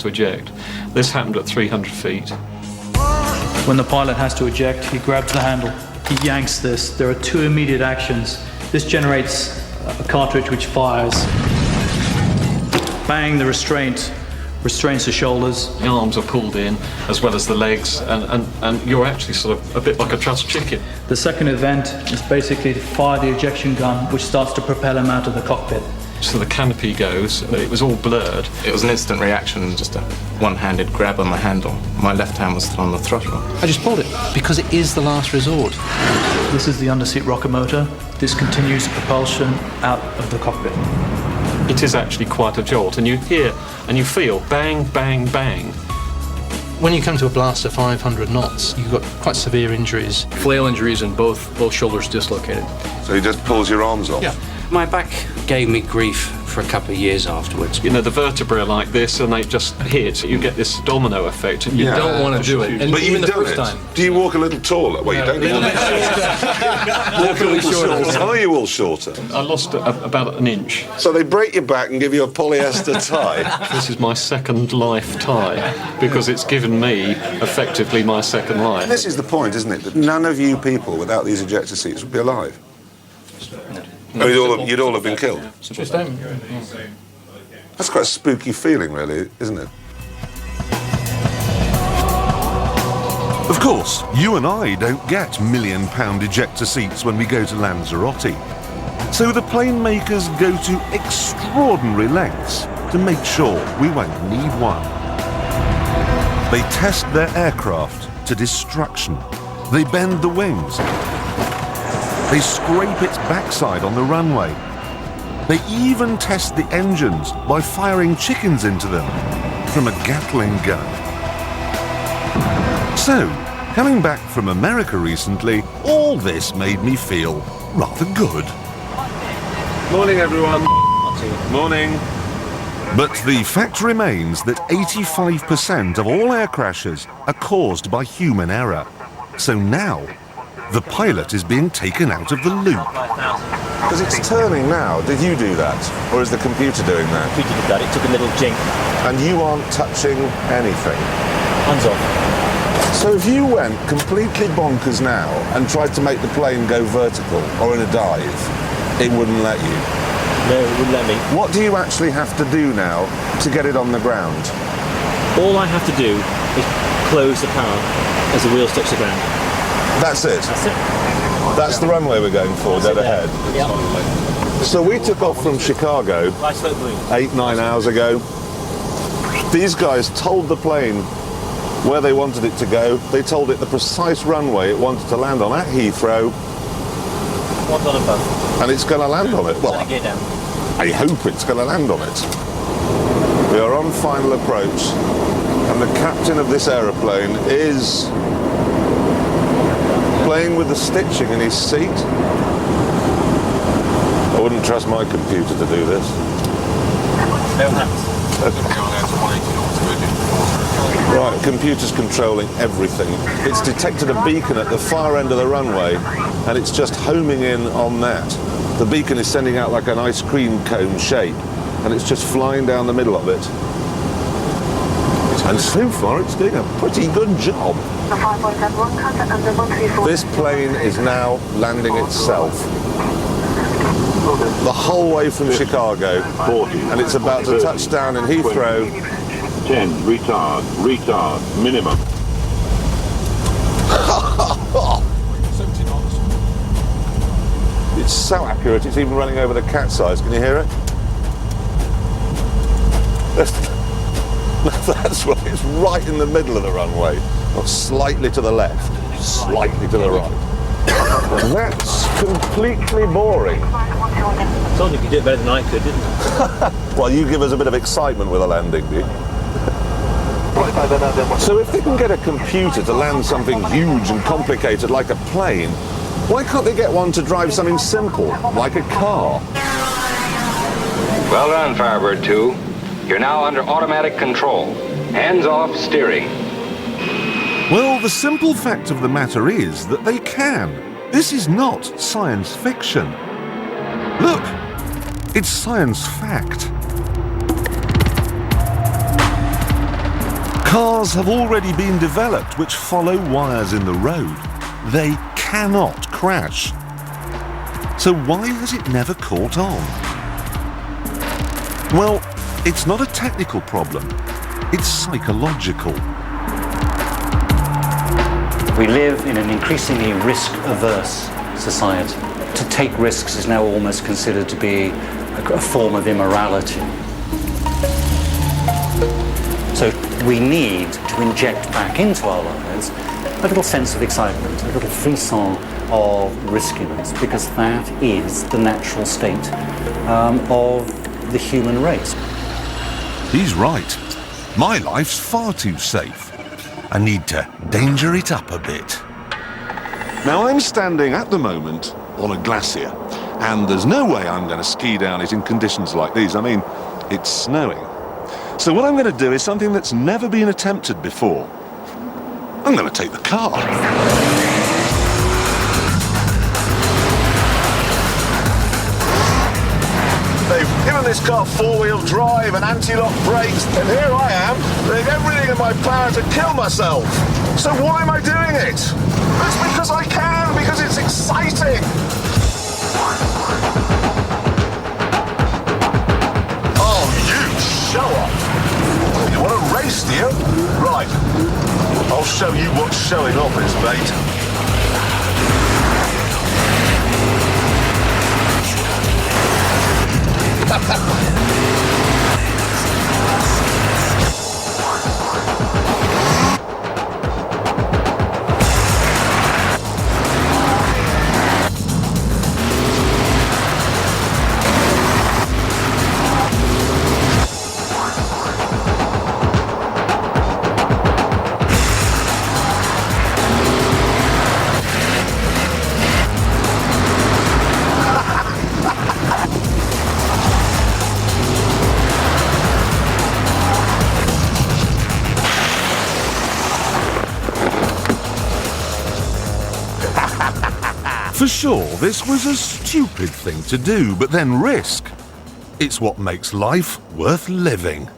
to eject. This happened at 300 feet. When the pilot has to eject, he grabs the handle, he yanks this. There are two immediate actions. This generates a cartridge which fires. Bang, the restraint restrains the shoulders. The arms are pulled in, as well as the legs, and you're actually sort of a bit like a trussed chicken. The second event is basically to fire the ejection gun, which starts to propel him out of the cockpit. So the canopy goes, it was all blurred. It was an instant reaction, just a one-handed grab on my handle. My left hand was still on the throttle. I just pulled it, because it is the last resort. This is the underseat rocket motor. This continues propulsion out of the cockpit. It is actually quite a jolt, and you hear and you feel bang, bang, bang. When you come to a blast at 500 knots, you've got quite severe injuries. Flail injuries and both shoulders dislocated. So he just pulls your arms off? Yeah. My back gave me grief for a couple of years afterwards. You know, the vertebrae are like this, and they just hit. You get this domino effect. You don't want to do it. And but even the you've done first it. time. Do you walk a little taller? Well, you don't need to walk a little shorter. Are you all shorter? I lost about an inch. So they break your back and give you a polyester tie. This is my second life tie, because it's given me, effectively, my second life. And this is the point, isn't it? That none of you people without these ejector seats would be alive. I mean, you'd all have been killed. That's quite a spooky feeling, really, isn't it? Of course, you and I don't get million-pound ejector seats when we go to Lanzarote. So the plane makers go to extraordinary lengths to make sure we won't need one. They test their aircraft to destruction. They bend the wings. They scrape its backside on the runway. They even test the engines by firing chickens into them from a Gatling gun. So, coming back from America recently, all this made me feel rather good. Morning, everyone. Morning. But the fact remains that 85% of all air crashes are caused by human error. So now, the pilot is being taken out of the loop. Because it's turning now. Did you do that? Or is the computer doing that? The computer did that. It took a little jink. And you aren't touching anything? Hands off. So if you went completely bonkers now and tried to make the plane go vertical or in a dive, it wouldn't let you? No, it wouldn't let me. What do you actually have to do now to get it on the ground? All I have to do is close the power as the wheels touch the ground. That's it? That's it. That's the runway we're going for, dead ahead? Yeah. So we took off from Chicago 8-9 hours ago. These guys told the plane where they wanted it to go. They told it the precise runway it wanted to land on at Heathrow. What's on above? And it's going to land on it. Well, I hope it's going to land on it. We are on final approach, and the captain of this aeroplane is playing with the stitching in his seat. I wouldn't trust my computer to do this. No hands. Right, computer's controlling everything. It's detected a beacon at the far end of the runway, and it's just homing in on that. The beacon is sending out like an ice cream cone shape, and it's just flying down the middle of it. And so far, it's doing a pretty good job. This plane is now landing itself. The whole way from Chicago, and it's about to touch down in Heathrow. 10, retard, minimum. It's so accurate, it's even running over the cat's eyes. Can you hear it? That's right, it's right in the middle of the runway, not slightly to the left, slightly to the right. That's completely boring. I told you could do it better than I could, didn't I? Well, you give us a bit of excitement with a landing, do you? So if they can get a computer to land something huge and complicated like a plane, why can't they get one to drive something simple, like a car? Well done, Firebird 2. You're now under automatic control. Hands-off steering. Well, the simple fact of the matter is that they can. This is not science fiction. Look, it's science fact. Cars have already been developed which follow wires in the road. They cannot crash. So why has it never caught on? Well, it's not a technical problem, it's psychological. We live in an increasingly risk-averse society. To take risks is now almost considered to be a form of immorality. So we need to inject back into our lives a little sense of excitement, a little frisson of riskiness, because that is the natural state of the human race. He's right. My life's far too safe. I need to danger it up a bit. Now I'm standing at the moment on a glacier, and there's no way I'm going to ski down it in conditions like these. I mean, it's snowing. So what I'm going to do is something that's never been attempted before. I'm going to take the car. They've given this car four-wheel drive and anti-lock brakes, and here I am, doing everything in my power to kill myself. So why am I doing it? It's because I can, because it's exciting. Oh, you show off. You want to race, do you? Right. I'll show you what showing off is, mate. For sure, this was a stupid thing to do, but then risk. It's what makes life worth living.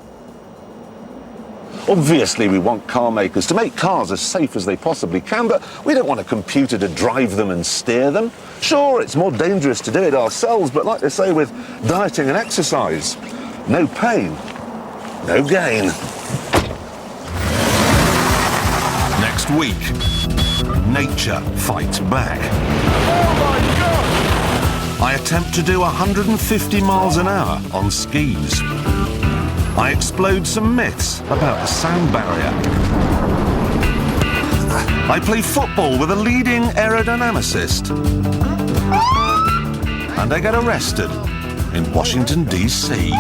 Obviously, we want car makers to make cars as safe as they possibly can, but we don't want a computer to drive them and steer them. Sure, it's more dangerous to do it ourselves, but like they say with dieting and exercise, no pain, no gain. Next week, nature fights back. I attempt to do 150 miles an hour on skis. I explode some myths about the sound barrier. I play football with a leading aerodynamicist. And I get arrested in Washington, D.C.